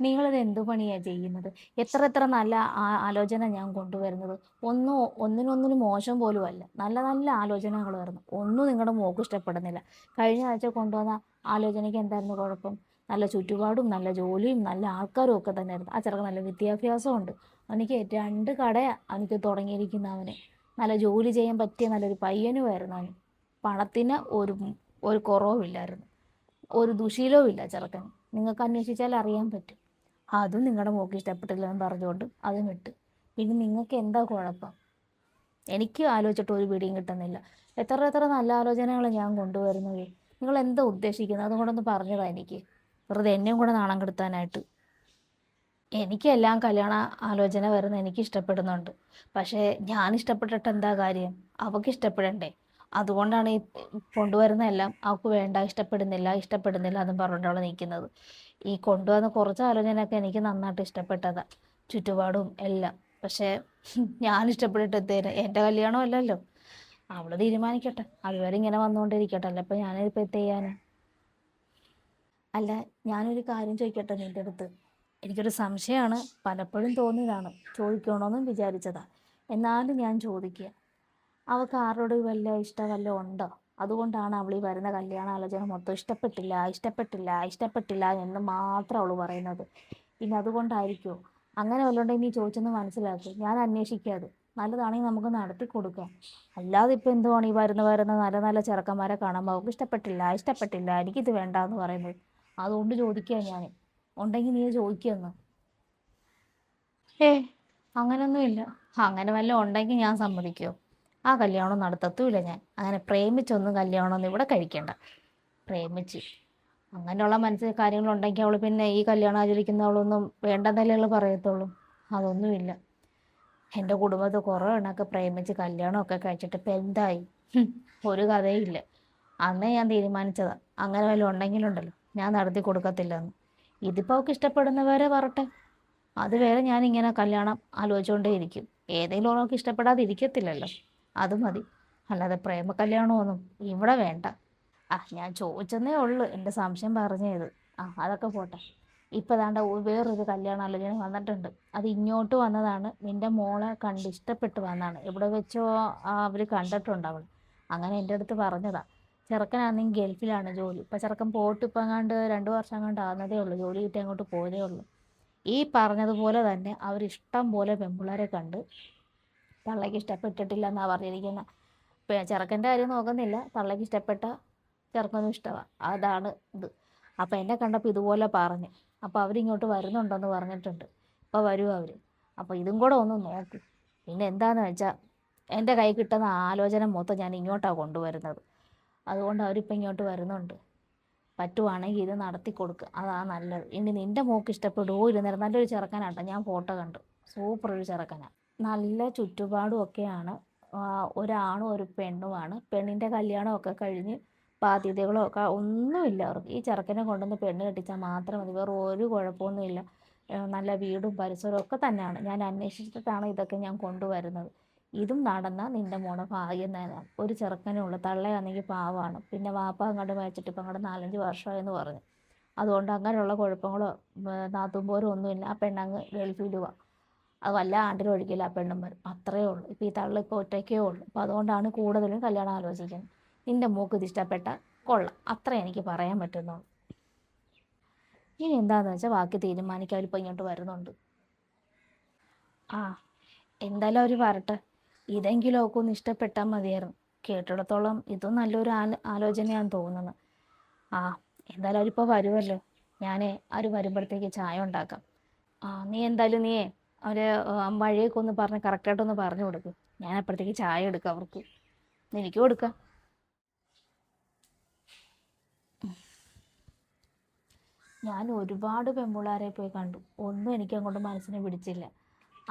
നിങ്ങളിത് എന്ത് പണിയാ ചെയ്യുന്നത്? എത്ര എത്ര നല്ല ആലോചന ഞാൻ കൊണ്ടുവരുന്നത്. ഒന്നും ഒന്നിനൊന്നിനും മോശം പോലും അല്ല. നല്ല നല്ല ആലോചനകൾ വരുന്നു. ഒന്നും നിങ്ങളുടെ മോൾക്ക് ഇഷ്ടപ്പെടുന്നില്ല. കഴിഞ്ഞ ആഴ്ച കൊണ്ടുവന്ന ആലോചനയ്ക്ക് എന്തായിരുന്നു കുഴപ്പം? നല്ല ചുറ്റുപാടും നല്ല ജോലിയും നല്ല ആൾക്കാരും ഒക്കെ തന്നെയായിരുന്നു. ആ ചെറുക്കൻ നല്ല വിദ്യാഭ്യാസമുണ്ട്. അവനിക്ക് 2 കടയാ അവനിക്ക് തുടങ്ങിയിരിക്കുന്ന അവന്. നല്ല ജോലി ചെയ്യാൻ പറ്റിയ നല്ലൊരു പയ്യനുമായിരുന്നു അവന്. പണത്തിന് ഒരു കുറവുമില്ലായിരുന്നു. ഒരു ദുശീലവും ഇല്ല ചെറുക്കന്. നിങ്ങൾക്ക് അന്വേഷിച്ചാൽ അറിയാൻ പറ്റും. അതും നിങ്ങളുടെ മോൾക്ക് ഇഷ്ടപ്പെട്ടില്ല എന്ന് പറഞ്ഞുകൊണ്ട് അതും വിട്ട്. പിന്നെ നിങ്ങൾക്ക് എന്താ കുഴപ്പം? എനിക്ക് ആലോചിച്ചിട്ട് ഒരു പിടിയും കിട്ടുന്നില്ല. എത്ര എത്ര നല്ല ആലോചനകൾ ഞാൻ കൊണ്ടുവരുന്നത്. നിങ്ങൾ എന്താ ഉദ്ദേശിക്കുന്നത്? അതും കൂടെ ഒന്ന് പറഞ്ഞതാ എനിക്ക്. വെറുതെ എന്നെയും കൂടെ നാണം കെടുത്താനായിട്ട്. എനിക്കെല്ലാം കല്യാണ ആലോചന വരുന്നത് എനിക്ക് ഇഷ്ടപ്പെടുന്നുണ്ട്. പക്ഷേ ഞാൻ ഇഷ്ടപ്പെട്ടിട്ട് എന്താ കാര്യം? അവൾക്ക് ഇഷ്ടപ്പെടണ്ടേ? അതുകൊണ്ടാണ് ഈ കൊണ്ടുവരുന്ന എല്ലാം അവൾക്ക് വേണ്ട, ഇഷ്ടപ്പെടുന്നില്ല, ഇഷ്ടപ്പെടുന്നില്ല എന്നും പറഞ്ഞിട്ട് അവൾ നിൽക്കുന്നത്. ഈ കൊണ്ടുവന്ന കുറച്ച് ആലോചനയൊക്കെ എനിക്ക് നന്നായിട്ട് ഇഷ്ടപ്പെട്ടതാ. ചുറ്റുപാടും എല്ലാം. പക്ഷേ ഞാൻ ഇഷ്ടപ്പെട്ടിട്ട് എന്തേന്? എൻ്റെ കല്യാണം അല്ലല്ലോ. അവള് തീരുമാനിക്കട്ടെ. അതുവരെ ഇങ്ങനെ വന്നുകൊണ്ടിരിക്കട്ടെ. അല്ല ഇപ്പം ഞാനിപ്പോൾ എന്ത് ചെയ്യാനാ? അല്ല, ഞാനൊരു കാര്യം ചോദിക്കട്ടെ നിൻ്റെ അടുത്ത്? എനിക്കൊരു സംശയമാണ്. പലപ്പോഴും തോന്നിയതാണ്. ചോദിക്കണമെന്നും വിചാരിച്ചതാ. എന്നാലും ഞാൻ ചോദിക്കുക. അവൾക്ക് ആരോട് വല്ല ഇഷ്ടം വല്ലതും ഉണ്ടോ? അതുകൊണ്ടാണ് അവൾ ഈ വരുന്ന കല്യാണാലോചന മൊത്തം ഇഷ്ടപ്പെട്ടില്ല, ഇഷ്ടപ്പെട്ടില്ല, ഇഷ്ടപ്പെട്ടില്ല എന്ന് മാത്രം അവൾ പറയുന്നത്. പിന്നെ അതുകൊണ്ടായിരിക്കുമോ? അങ്ങനെ വല്ലതുണ്ടെങ്കിൽ നീ ചോദിച്ചൊന്ന് മനസ്സിലാക്ക്. ഞാൻ അന്വേഷിക്കാതെ നല്ലതാണെങ്കിൽ നമുക്ക് നടത്തി കൊടുക്കാം. അല്ലാതെ ഇപ്പം എന്തുവാണ് ഈ വരുന്ന നല്ല നല്ല ചെറുക്കന്മാരെ കാണുമ്പോൾ അവൾക്ക് ഇഷ്ടപ്പെട്ടില്ല, ഇഷ്ടപ്പെട്ടില്ല, എനിക്കിത് വേണ്ട എന്ന് പറയുന്നത്. അതുകൊണ്ട് ചോദിക്കുക ഞാൻ. ഉണ്ടെങ്കിൽ നീ ചോദിക്കുമെന്ന്. ഏ അങ്ങനൊന്നുമില്ല. അങ്ങനെ വല്ലതും ഉണ്ടെങ്കിൽ ഞാൻ സമ്മതിക്കുമോ? ആ കല്യാണം നടത്തത്തുമില്ല ഞാൻ. അങ്ങനെ പ്രേമിച്ചൊന്നും കല്യാണമൊന്നും ഇവിടെ കഴിക്കണ്ട. പ്രേമിച്ച് അങ്ങനെയുള്ള മനസ്സിൽ കാര്യങ്ങളുണ്ടെങ്കിൽ അവൾ പിന്നെ ഈ കല്യാണം ആചരിക്കുന്നവളൊന്നും വേണ്ടെന്നല്ലേ അവൾ പറയത്തുള്ളൂ. അതൊന്നുമില്ല. എൻ്റെ കുടുംബത്തിൽ കുറേ എണ്ണമൊക്കെ പ്രേമിച്ച് കല്യാണമൊക്കെ കഴിച്ചിട്ട് ഇപ്പം എന്തായി? ഒരു കഥയില്ല. അന്നേ ഞാൻ തീരുമാനിച്ചതാ. അങ്ങനെ വല്ലതും ഉണ്ടെങ്കിലുണ്ടല്ലോ ഞാൻ നടത്തി കൊടുക്കത്തില്ലെന്ന്. ഇതിപ്പോൾ അവൾക്ക് ഇഷ്ടപ്പെടുന്നവരെ പറട്ടെ. അതുവരെ ഞാനിങ്ങനെ കല്യാണം ആലോചിച്ചുകൊണ്ടേ ഇരിക്കും. ഏതെങ്കിലും ഒരാൾക്ക് ഇഷ്ടപ്പെടാതിരിക്കത്തില്ലല്ലോ. അത് മതി. അല്ലാതെ പ്രേമ കല്യാണമൊന്നും ഇവിടെ വേണ്ട. ഞാൻ ചോദിച്ചെന്നേ ഉള്ളൂ. എൻ്റെ സംശയം പറഞ്ഞത്. അതൊക്കെ പോട്ടെ. ഇപ്പം ദാണ്ട വേറൊരു കല്യാണാലോചന വന്നിട്ടുണ്ട്. അത് ഇങ്ങോട്ട് വന്നതാണ്. നിൻ്റെ മോളെ കണ്ട് ഇഷ്ടപ്പെട്ട് വന്നതാണ്. എവിടെ വെച്ചോ അവർ കണ്ടിട്ടുണ്ട് അവൾ. അങ്ങനെ എൻ്റെ അടുത്ത് പറഞ്ഞതാ. ചെറുക്കനാണെങ്കിൽ ഗൾഫിലാണ് ജോലി. ഇപ്പം ചെറുക്കൻ പോയിട്ട് ഇപ്പം എങ്ങാണ്ട് 2 വർഷം എങ്ങാണ്ട് ആകുന്നതേ ഉള്ളൂ. ജോലി കിട്ടി അങ്ങോട്ട് പോയതേ ഉള്ളൂ. ഈ പറഞ്ഞതുപോലെ തന്നെ അവരിഷ്ടം പോലെ പെൺപിള്ളേരെ കണ്ട് തള്ളയ്ക്ക് ഇഷ്ടപ്പെട്ടിട്ടില്ല എന്നാണ് പറഞ്ഞിരിക്കുന്നത്. ചെറുക്കൻ്റെ കാര്യം നോക്കുന്നില്ല. തള്ളയ്ക്ക് ഇഷ്ടപ്പെട്ട ചെറുക്കനും ഇഷ്ടമാണ്. അതാണ് ഇത്. അപ്പോൾ എന്നെ കണ്ടപ്പോൾ ഇതുപോലെ പറഞ്ഞു. അപ്പോൾ അവരിങ്ങോട്ട് വരുന്നുണ്ടെന്ന് പറഞ്ഞിട്ടുണ്ട്. ഇപ്പോൾ വരും അവർ. അപ്പോൾ ഇതും കൂടെ ഒന്ന് നോക്ക്. പിന്നെ എന്താണെന്ന് വെച്ചാൽ എൻ്റെ കൈ കിട്ടുന്ന ആലോചന മൊത്തം ഞാൻ ഇങ്ങോട്ടാണ് കൊണ്ടുവരുന്നത്. അതുകൊണ്ട് അവരിപ്പോൾ ഇങ്ങോട്ട് വരുന്നുണ്ട്. പറ്റുവാണെങ്കിൽ ഇത് നടത്തി കൊടുക്കുക. അതാണ് നല്ലത്. ഇനി നിൻ്റെ മോൾക്ക് ഇഷ്ടപ്പെടുമോ ഇരുന്നേരം. നല്ലൊരു ചെറുക്കനാട്ടോ. ഞാൻ ഫോട്ടോ കണ്ടു. സൂപ്പർ ഒരു ചെറുക്കനാണ്. നല്ല ചുറ്റുപാടും ഒക്കെയാണ്. ഒരാണും ഒരു പെണ്ണുമാണ്. പെണ്ണിൻ്റെ കല്യാണമൊക്കെ കഴിഞ്ഞ് ബാധ്യതകളോ ഒക്കെ ഒന്നുമില്ല അവർക്ക്. ഈ ചെറുക്കനെ കൊണ്ടുവന്ന് പെണ്ണ് കെട്ടിച്ചാൽ മാത്രം മതി. വേറെ ഒരു കുഴപ്പമൊന്നുമില്ല. നല്ല വീടും പരിസരവും ഒക്കെ തന്നെയാണ്. ഞാൻ അന്വേഷിച്ചിട്ടാണ് ഇതൊക്കെ ഞാൻ കൊണ്ടുവരുന്നത്. ഇതും നടന്നാൽ നിൻ്റെ മോളെ ഭാഗ്യം തന്നെ. ഒരു ചെറുക്കനേ ഉള്ളൂ. തള്ളയാണെങ്കിൽ പാവമാണ്. പിന്നെ വാപ്പ അങ്ങോട്ട് മരിച്ചിട്ട് ഇപ്പം അങ്ങോട്ട് 4-5 വർഷമായെന്ന് പറഞ്ഞു. അതുകൊണ്ട് അങ്ങനെയുള്ള കുഴപ്പങ്ങളോ നാത്തും പോരും ഒന്നുമില്ല. ആ പെണ്ണങ്ങ് ഗൾഫിലുമാണ്. അത് വല്ല ആണ്ടിലും ഒഴിക്കില്ല ആ പെണ്ണും വരും. അത്രയേ ഉള്ളൂ. ഇപ്പോൾ ഈ തള്ള ഇപ്പോൾ ഒറ്റയ്ക്കേ ഉള്ളൂ. അപ്പോൾ അതുകൊണ്ടാണ് കൂടുതലും കല്യാണം ആലോചിക്കുന്നത്. നിൻ്റെ മോൾക്ക് ഇത് ഇഷ്ടപ്പെട്ട കൊള്ളാം. അത്രേ എനിക്ക് പറയാൻ പറ്റുന്നുള്ളൂ. ഇനി എന്താണെന്ന് വെച്ചാൽ ബാക്കി തീരുമാനിക്കാൻ അവരിപ്പോൾ ഇങ്ങോട്ട് വരുന്നുണ്ട്. ആ എന്തായാലും അവർ വരട്ടെ. ഇതെങ്കിലും അവൾക്ക് ഒന്ന് ഇഷ്ടപ്പെട്ടാൽ മതിയായിരുന്നു. കേട്ടിടത്തോളം ഇതും നല്ലൊരു ആലോചനയാണെന്ന് തോന്നുന്നത്. ആ എന്തായാലും അവരിപ്പോൾ വരുമല്ലോ. ഞാനേ അവർ വരുമ്പോഴത്തേക്ക് ചായ ഉണ്ടാക്കാം. നീ എന്തായാലും നീയേ അവരെ വഴിയൊക്കെ ഒന്ന് പറഞ്ഞ് കറക്റ്റായിട്ടൊന്ന് പറഞ്ഞു കൊടുക്കും. ഞാൻ അപ്പോഴത്തേക്ക് ചായ എടുക്കാം അവർക്ക്. എനിക്ക് കൊടുക്കാം. ഞാൻ ഒരുപാട് പെൺപിള്ളേരെ പോയി കണ്ടു. ഒന്നും എനിക്ക് അങ്ങോട്ട് മനസ്സിനെ പിടിച്ചില്ല.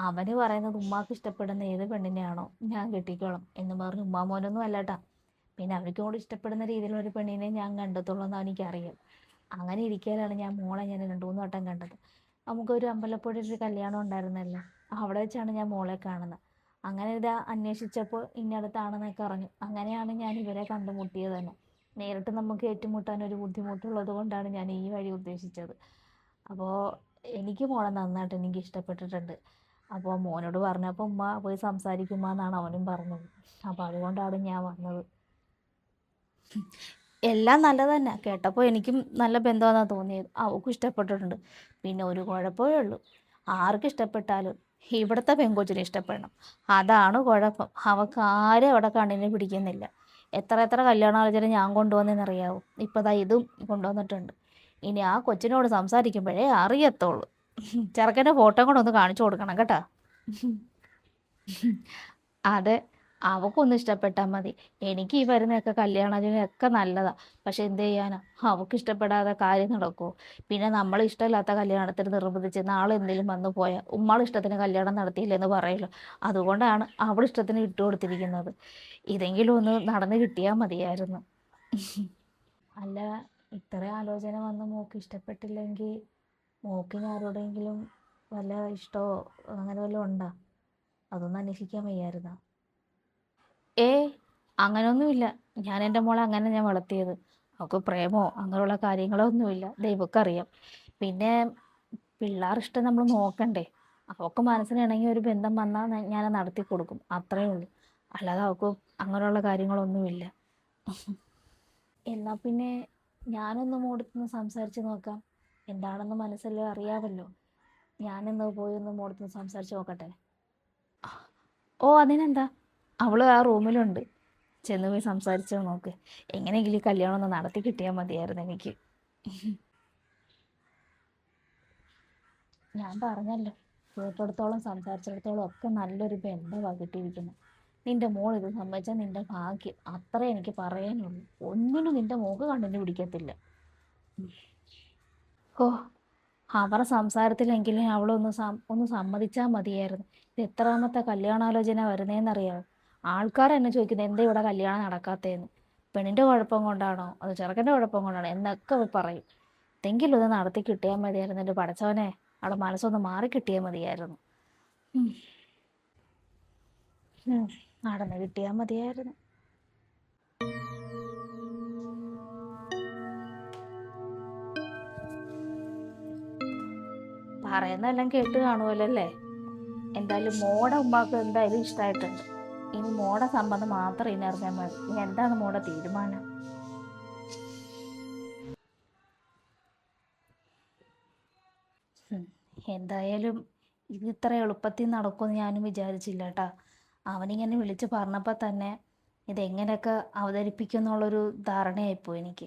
അവന് പറയുന്നത് ഉമ്മാക്ക് ഇഷ്ടപ്പെടുന്ന ഏത് പെണ്ണിനെയാണോ ഞാൻ കെട്ടിക്കോളാം എന്ന് പറഞ്ഞ് ഉമ്മാ മോനൊന്നും അല്ലട്ടാ. പിന്നെ അവർക്ക് കൂടി ഇഷ്ടപ്പെടുന്ന രീതിയിലുള്ള ഒരു പെണ്ണിനെ ഞാൻ കണ്ടെത്തുള്ളൂ എന്ന് എനിക്കറിയാം. അങ്ങനെ ഇരിക്കലാണ് ഞാൻ മോളെ ഞാൻ 2-3 വട്ടം കണ്ടത്. നമുക്കൊരു അമ്പലപ്പുഴയിൽ ഒരു കല്യാണം ഉണ്ടായിരുന്നല്ലോ. അവിടെ വെച്ചാണ് ഞാൻ മോളെ കാണുന്നത്. അങ്ങനെ ഇതാ അന്വേഷിച്ചപ്പോൾ ഇന്നടുത്താണെന്നൊക്കെ അറിഞ്ഞു. അങ്ങനെയാണ് ഞാൻ ഇവരെ കണ്ടുമുട്ടിയത് തന്നെ. നേരിട്ട് നമുക്ക് ഏറ്റുമുട്ടാൻ ഒരു ബുദ്ധിമുട്ടുള്ളത് കൊണ്ടാണ് ഞാൻ ഈ വഴി ഉദ്ദേശിച്ചത്. അപ്പോൾ എനിക്ക് മോളെ നന്നായിട്ട് എനിക്ക് ഇഷ്ടപ്പെട്ടിട്ടുണ്ട്. അപ്പോൾ മോനോട് പറഞ്ഞപ്പോൾ ഉമ്മ പോയി സംസാരിക്കുമ്മ എന്നാണ് അവനും പറഞ്ഞത്. അപ്പോൾ അതുകൊണ്ടാണ് ഞാൻ വന്നത്. എല്ലാം നല്ലത് തന്നെ. കേട്ടപ്പോൾ എനിക്കും നല്ല ബന്ധമാണെന്നാണ് തോന്നിയത്. അവൾക്കും ഇഷ്ടപ്പെട്ടിട്ടുണ്ട്. പിന്നെ ഒരു കുഴപ്പമേ ഉള്ളൂ. ആർക്ക് ഇഷ്ടപ്പെട്ടാലും ഇവിടുത്തെ പെങ്കൊച്ചിനെ ഇഷ്ടപ്പെടണം. അതാണ് കുഴപ്പം. അവൾക്ക് ആരും അവിടെ കണ്ണിന് പിടിക്കുന്നില്ല. എത്ര എത്ര കല്യാണാലോചന ഞാൻ കൊണ്ടുവന്നെന്നറിയാവോ? ഇപ്പോൾ ദാ ഇതും കൊണ്ടുവന്നിട്ടുണ്ട്. ഇനി ആ കൊച്ചിനോട് സംസാരിക്കുമ്പോഴേ അറിയത്തുള്ളൂ. ചെറുക്കൻ്റെ ഫോട്ടോ കൂടെ ഒന്ന് കാണിച്ചു കൊടുക്കണം കേട്ടോ. അതെ, അവക്കൊന്നും ഇഷ്ടപ്പെട്ടാൽ മതി. എനിക്ക് ഈ വരുന്നതൊക്കെ കല്യാണാലോചനയൊക്കെ നല്ലതാ. പക്ഷെ എന്ത് ചെയ്യാനാ? അവക്ക് ഇഷ്ടപ്പെടാതെ കാര്യം നടക്കുമോ? പിന്നെ നമ്മൾ ഇഷ്ടമില്ലാത്ത കല്യാണത്തിന് നിർബന്ധിച്ച് നാളെ എന്തെങ്കിലും വന്നു പോയാൽ ഉമ്മാളെ ഇഷ്ടത്തിന് കല്യാണം നടത്തിയില്ലെന്ന് പറയല്ലോ. അതുകൊണ്ടാണ് അവൾ ഇഷ്ടത്തിന് വിട്ടുകൊടുത്തിരിക്കുന്നത്. ഇതെങ്കിലും ഒന്ന് നടന്ന് കിട്ടിയാൽ മതിയായിരുന്നു. അല്ല, ഇത്ര ആലോചന വന്ന് മോക്ക് ഇഷ്ടപ്പെട്ടില്ലെങ്കിൽ മോക്കിനി ആരോടെങ്കിലും വല്ല ഇഷ്ടമോ അങ്ങനെ വല്ലതും ഉണ്ടോ? അതൊന്നും അന്വേഷിക്കാൻ വയ്യായിരുന്നോ? ഏയ്, അങ്ങനെയൊന്നുമില്ല. ഞാൻ എൻ്റെ മോളെ അങ്ങനെ ഞാൻ വളർത്തിയത്. അവൾക്ക് പ്രേമോ അങ്ങനെയുള്ള കാര്യങ്ങളോ ഒന്നുമില്ല. ദൈവക്കറിയാം. പിന്നെ പിള്ളേർ ഇഷ്ടം നമ്മൾ നോക്കണ്ടേ? അവൾക്ക് മനസ്സിനിണങ്ങിയ ഒരു ബന്ധം വന്നാൽ ഞാൻ നടത്തി കൊടുക്കും. അത്രേ ഉള്ളൂ. അല്ലാതെ അവൾക്ക് അങ്ങനെയുള്ള കാര്യങ്ങളൊന്നുമില്ല. എന്നാൽ പിന്നെ ഞാനൊന്ന് മോടത്തുനിന്ന് സംസാരിച്ച് നോക്കാം. എന്താണെന്ന് മനസ്സിൽ അറിയാമല്ലോ. ഞാനിന്ന് പോയി ഒന്ന് മോടത്തുനിന്ന് സംസാരിച്ച് നോക്കട്ടെ. ഓ, അതിനെന്താ? അവള് ആ റൂമിലുണ്ട്. ചെന്ന് പോയി സംസാരിച്ച് നോക്ക്. എങ്ങനെയെങ്കിലും ഈ കല്യാണം ഒന്ന് നടത്തി കിട്ടിയാൽ മതിയായിരുന്നു എനിക്ക്. ഞാൻ പറഞ്ഞല്ലോ, കേട്ടിടത്തോളം സംസാരിച്ചിടത്തോളം ഒക്കെ നല്ലൊരു ബന്ധമാണ് കിട്ടിയിരിക്കുന്നത്. നിന്റെ മോൾ ഇത് സമ്മതിച്ചാൽ നിന്റെ ഭാഗ്യം. അത്രേ എനിക്ക് പറയാനുള്ളൂ. ഒന്നിനും നിന്റെ മോക്ക് കണ്ണിന് പിടിക്കത്തില്ല. ഓ, അവരുടെ സംസാരത്തിലെങ്കിലും ഒന്ന് സമ്മതിച്ചാൽ മതിയായിരുന്നു. ഇത് എത്രാമത്തെ കല്യാണാലോചന വരുന്നതെന്നറിയാമോ? ആൾക്കാർ എന്നെ ചോദിക്കുന്നത് എന്താ ഇവിടെ കല്യാണം നടക്കാത്തതെന്ന്. പെണ്ണിൻ്റെ കുഴപ്പം കൊണ്ടാണോ അത് ചെറുക്കൻ്റെ കുഴപ്പം കൊണ്ടാണോ എന്നൊക്കെ പറയും. എന്തെങ്കിലും ഒന്ന് നടത്തി കിട്ടിയാൽ മതിയായിരുന്നു. എൻ്റെ പടച്ചവനെ, അവിടെ മനസ്സൊന്ന് മാറി കിട്ടിയാൽ മതിയായിരുന്നു. ഉം. ഉം. നടന്ന് കിട്ടിയാൽ മതിയായിരുന്നു. പറയുന്നതെല്ലാം കേട്ട് കാണുമല്ലോ അല്ലേ? എന്തായാലും മോടെ ഉമ്മാക്ക് എന്തായാലും ഇഷ്ടമായിട്ടുണ്ട്. ഇനി മോടെ സംബന്ധം മാത്രം ഇനി അറിഞ്ഞാൽ മതി. ഇനി എന്താണ് മോടെ തീരുമാനം? ഉം. എന്തായാലും ഇത് ഇത്ര എളുപ്പത്തിൽ നടക്കുമെന്ന് ഞാനും വിചാരിച്ചില്ല കേട്ടാ. അവനിങ്ങനെ വിളിച്ച് പറഞ്ഞപ്പോൾ തന്നെ ഇതെങ്ങനെയൊക്കെ അവതരിപ്പിക്കും എന്നുള്ളൊരു ധാരണയായിപ്പോയി എനിക്ക്.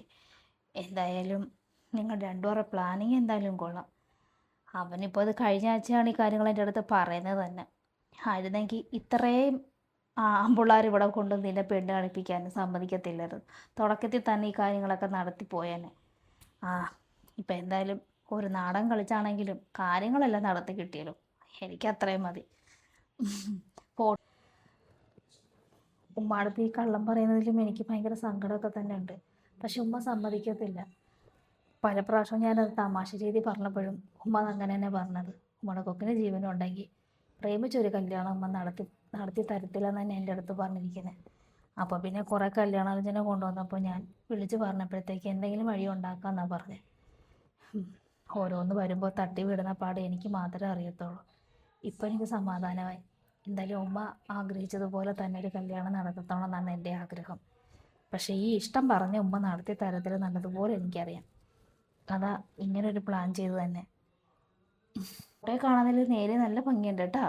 എന്തായാലും നിങ്ങൾ രണ്ടുപേരുടെ പ്ലാനിങ് എന്തായാലും കൊള്ളാം. അവനിപ്പോൾ അത് കഴിഞ്ഞ ആഴ്ചയാണ് ഈ കാര്യങ്ങൾ എൻ്റെ അടുത്ത് പറയുന്നത് തന്നെ. ആയിരുന്നെങ്കിൽ ഇത്രയും ആമ്പിള്ളേർ ഇവിടെ കൊണ്ട് നിന്നെ പെണ്ണ് കാണിപ്പിക്കാൻ സമ്മതിക്കത്തില്ലായിരുന്നു. തുടക്കത്തിൽ തന്നെ ഈ കാര്യങ്ങളൊക്കെ നടത്തിപ്പോയേനെ. ആ, ഇപ്പം എന്തായാലും ഒരു നാടൻ കളിച്ചാണെങ്കിലും കാര്യങ്ങളെല്ലാം നടത്തി കിട്ടിയല്ലോ. എനിക്ക് അത്രയും മതി. പോ, ഉമ്മാടത്ത് ഈ കള്ളം പറയുന്നതിലും എനിക്ക് ഭയങ്കര സങ്കടമൊക്കെ തന്നെ ഉണ്ട്. പക്ഷെ ഉമ്മ സമ്മതിക്കത്തില്ല. പല പ്രാവശ്യം ഞാനത് തമാശ രീതി പറഞ്ഞപ്പോഴും ഉമ്മ അങ്ങനെ തന്നെ പറഞ്ഞത്. ഉമ്മയുടെ കൊക്കിന് ജീവനുണ്ടെങ്കിൽ പ്രേമിച്ചൊരു കല്യാണം ഉമ്മ നടത്തി തരത്തില്ലെന്ന് തന്നെ എൻ്റെ അടുത്ത് പറഞ്ഞിരിക്കുന്നത്. അപ്പോൾ പിന്നെ കുറേ കല്യാണാലോചന കൊണ്ടുവന്നപ്പോൾ ഞാൻ വിളിച്ച് പറഞ്ഞപ്പോഴത്തേക്ക് എന്തെങ്കിലും വഴി ഉണ്ടാക്കാമെന്നാണ് പറഞ്ഞത്. ഓരോന്ന് വരുമ്പോൾ തട്ടി വിടുന്ന പാട് എനിക്ക് മാത്രമേ അറിയത്തുള്ളൂ. ഇപ്പം എനിക്ക് സമാധാനമായി. എന്തായാലും ഉമ്മ ആഗ്രഹിച്ചതുപോലെ തന്നെ ഒരു കല്യാണം നടത്തണം എന്നാണ് എൻ്റെ ആഗ്രഹം. പക്ഷേ ഈ ഇഷ്ടം പറഞ്ഞ് ഉമ്മ നടത്തി തരത്തിൽ നല്ലതുപോലെ എനിക്കറിയാം. അതാ ഇങ്ങനൊരു പ്ലാൻ ചെയ്ത് തന്നെ. ഫോട്ടോ കാണുന്നതിൽ നേരെ നല്ല ഭംഗിയുണ്ട് കേട്ടോ.